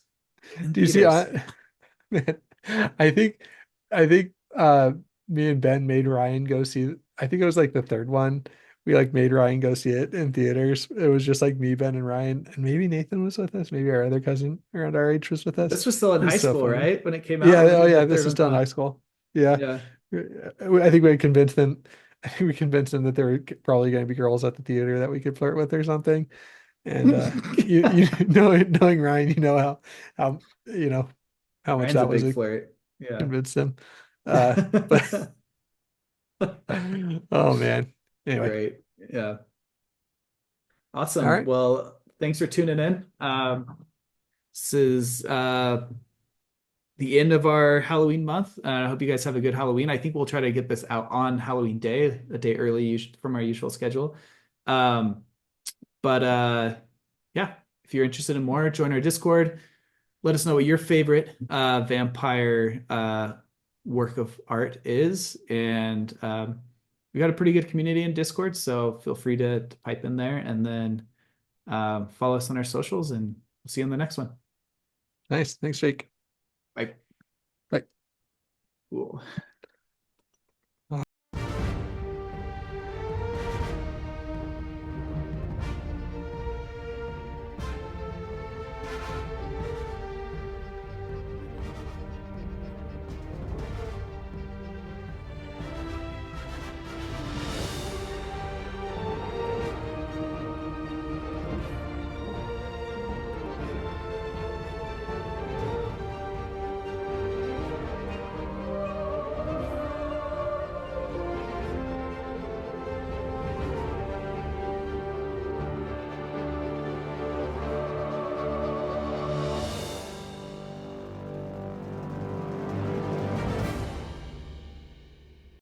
In Do you see? theaters. Man, I think, me and Ben made Ryan go see. I think it was like the third one. We like made Ryan go see it in theaters. It was just like me, Ben, and Ryan, and maybe Nathan was with us. Maybe our other cousin around our age was with us. This was still in It high was so school, funny. right? When it came Yeah. out. When Oh did the yeah. This third is one still come in high out? school. Yeah. Yeah. I think we had convinced them. I think we convinced them that there were probably going to be girls at the theater that we could flirt with or something. And you knowing Ryan, you know how how much Ryan's a that was big a flirt. Yeah. convinced him. But oh man. Anyway, Great. Yeah. all Awesome. right. Well, thanks for tuning in. This is the end of our Halloween month. I hope you guys have a good Halloween. I think we'll try to get this out on Halloween Day, a day early from our usual schedule. Um, but yeah, if you're interested in more, join our Discord. Let us know what your favorite vampire work of art is. And we got a pretty good community in Discord, so feel free to pipe in there and then follow us on our socials, and we'll see you on the next one. Nice. Thanks, Jake. Bye. Bye. Cool.